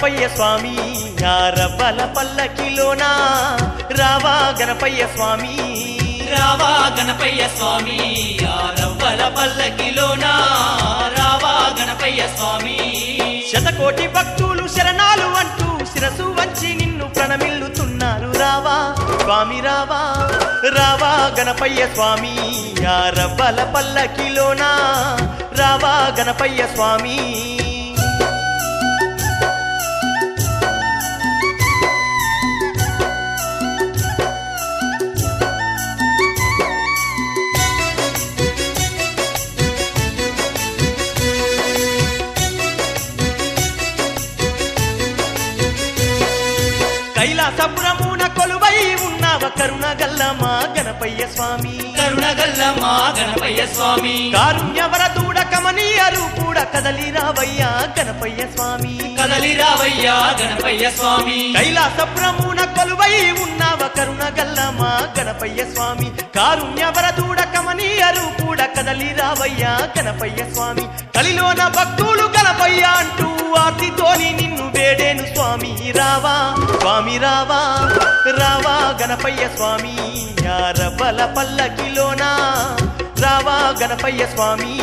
గణపయ్య స్వామి రవ్వల పల్లకిలోన రావా గణపయ్య స్వామి రావా గణపయ్య స్వామి రవ్వల పల్లకిలోన రావా గణపయ్య స్వామి శతకోటి భక్తులు శరణాలు అంటూ శిరసు వంచి నిన్ను ప్రణమిల్లుతున్నారు రావా స్వామి రావా రావా గణపయ్య స్వామి రవ్వల పల్లకిలోన రావా గణపయ్య స్వామి కైలాసపురమున కొలువై ఉన్నావ కరుణగల్ల మా గణపయ్య స్వామి కరుణగల్ల మా గణపయ్య స్వామి కారుణ్యవరదూడ కమనీయ రూపుడ కదలి రావయ్యా గణపయ్య స్వామి కదలి రావయ్యా గణపయ్య స్వామి కైలాసపురమున కొలువై ఉన్నావ కరుణగల్ల మా గణపయ్య స్వామి కారుణ్యవరదూడ కమనీయ రూపుడ కదలి రావయ్యా గణపయ్య స్వామి కలిలోన భక్తులు గణపయ్య అంటూ ఆర్తితోని నిన్ను వేడేను స్వామి రావా స్వామి రావా రావా గణపయ్య స్వామి రవ్వల పల్లకిలోన రావా గణపయ్య స్వామి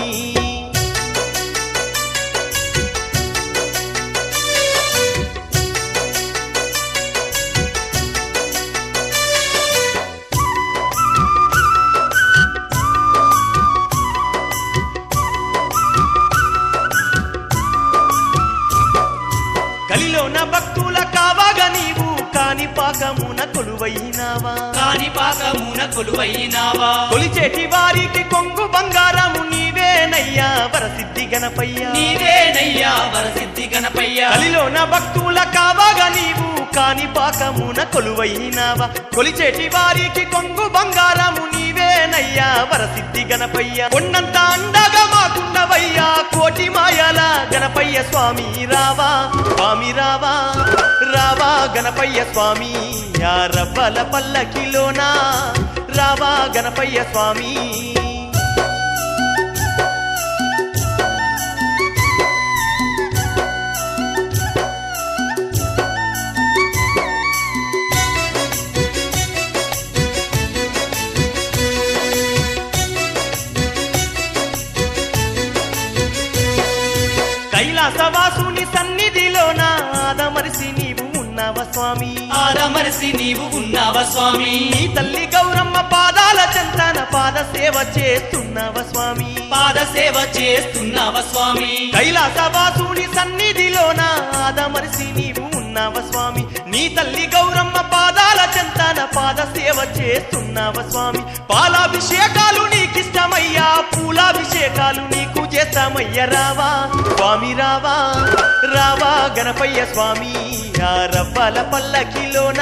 కలిలోన భక్తుల కావాగా నీవు కాణిపాకమున కొలువైనావా కాణిపాకమున కొలువైనావా కొలిచేటి వారికి కొంగు బంగారము నీవేనయ్యా వరసిద్ధి గణపయ్య నీవేనయ్యా వరసిద్ధి గణపయ్య కలిలోన భక్తుల కావాగా నీవు కాణిపాకమున కొలువైనావా కొలిచేటి వారికి కొంగు బంగారము నీవేనయ్యా వరసిద్ధి గణపయ్య కొండంత అండగా మాకున్నవయ్యా కోటి మాయాల గణపయ్య స్వామి రావా స్వామి రావా రావా గణపయ్య స్వామి రవ్వల పల్లకిలోన రావా గణపయ్య స్వామి కైలాసవాసుని సన్నిధిలోన ఆదమరిసి నీవు ఉన్నావ స్వామి ఆదమరిసి నీవు ఉన్నావ స్వామి నీ తల్లి గౌరమ్మ పాదాల చెంతన పాద సేవ చేస్తున్నావ స్వామి పాద సేవ చేస్తున్నావ స్వామి కైలాసవాసుని సన్నిధిలోన ఆదమరిసి నీవు ఉన్నావ స్వామి నీ తల్లి గౌరమ్మ పాదాల చెంతన పాద సేవ చేస్తున్నావ స్వామి పాలాభిషేకాలు నీకిష్టమయ్యా పూలాభిషేకాలు నీకు చేస్తామయ్య రావా స్వామి రావా రావా గణపయ్య స్వామి రవ్వల పల్లకిలోన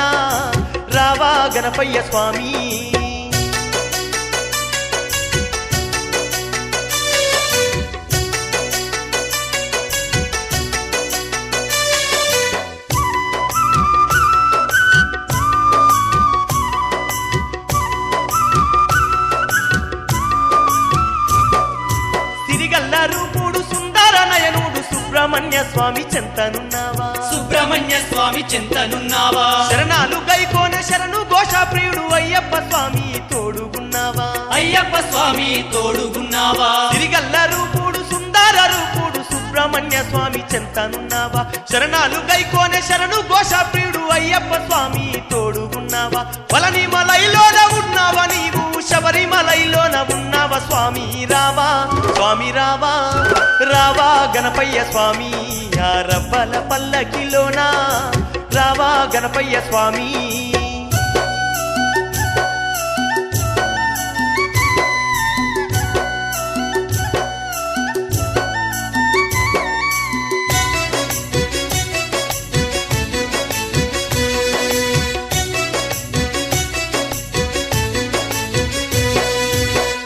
రావా గణపయ్య స్వామి సిరిగల్ల రూపుడు సుందర నయనుడు సుబ్రహ్మణ్య స్వామి చెంతనున్నావా సుబ్రహ్మణ్య స్వామి చెంతనున్నావా శరణాలు గైకోన శరణు ఘోష ప్రియుడు అయ్యప్ప స్వామి తోడుగున్నావా అయ్యప్ప స్వామి తోడుగున్నావా సిరిగల్ల రూపుడు సుందర రూపుడు సుబ్రహ్మణ్య స్వామి చెంతనున్నావా శరణాలు గైకోన శరణు ఘోష ప్రియుడు అయ్యప్ప స్వామి తోడుగున్నావా పళనిమలైలోన ఉన్నావా నీవు శబరిమలైలోన ఉన్నావా స్వామి రావా స్వామి రావా రావా గణపయ్య స్వామి రవ్వల పల్లకిలోన రావా గణపయ్య స్వామి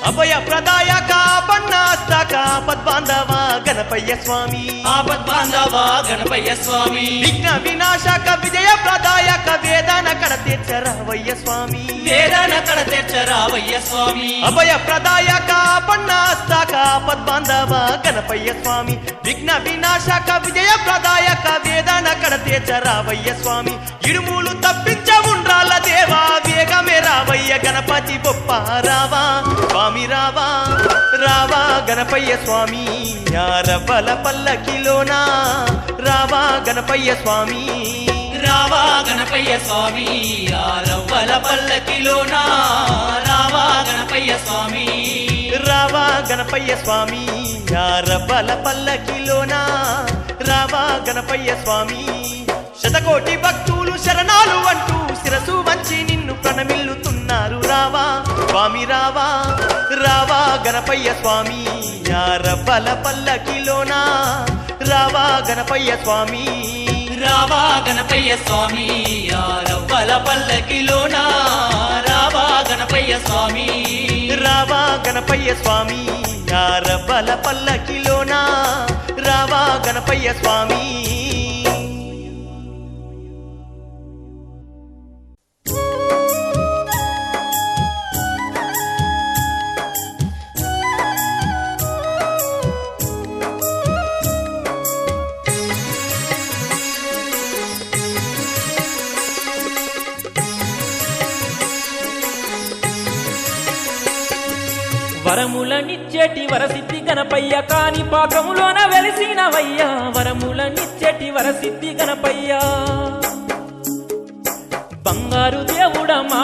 అభయ ప్రదాయక పన్నాస్తక పద్బాంధవ గణపయ్య స్వామి ఆపద్బాంధవా గణపయ్య స్వామి విఘ్న వినాశక విజయ ప్రదాయక వేదన కడ తీర్చరావయ్య స్వామి వేదన కడ తెచ్చరావయ్య స్వామి అభయ ప్రదాయక పన్నాస్తాక పద్బాంధవ గణపయ్య స్వామి విఘ్న వినాశక విజయ ప్రదాయక వేదన కడ తీర్చరావయ్య స్వామి ఇడుములు తప్పించ ఉండ్రాల దేవా వేగమే రావయ్య గణపతి బొప్ప రావా స్వామి రావా రావా గణపయ్య స్వామి యారవ్వల పల్లకిలోనా రావా గణపయ్య స్వామి రావా గణపయ్య స్వామి ఆరవ్వల పల్లకిలోనా రావా గణపయ్య స్వామి రావా గణపయ్య స్వామి యారవ్వల పల్లకిలోనా రావా గణపయ్య స్వామి శతకోటి భక్తులు శరణాలు అంటూ శిరసు వంచి నిన్ను ప్రణమిల్లుతున్నారు రావా స్వామి రావా రావా గణపయ్య స్వామి యారవ్వల పల్లకిలోనా రావా గణపయ్య స్వామి రావా గణపయ్య స్వామి ఆరవ్వల పల్లకిలోనా రావా గణపయ్య స్వామి రావా గణపయ్య స్వామి యారవ్వల పల్లకిలోనా రావా గణపయ్య స్వామి వరములనిచ్చేటి వరసిద్ధి గణపయ్య కాని పాకములోన వెలిసినవయ్యా వరములనిచ్చేటి వరసిద్ధి గణపయ్య బంగారు దేవుడా మా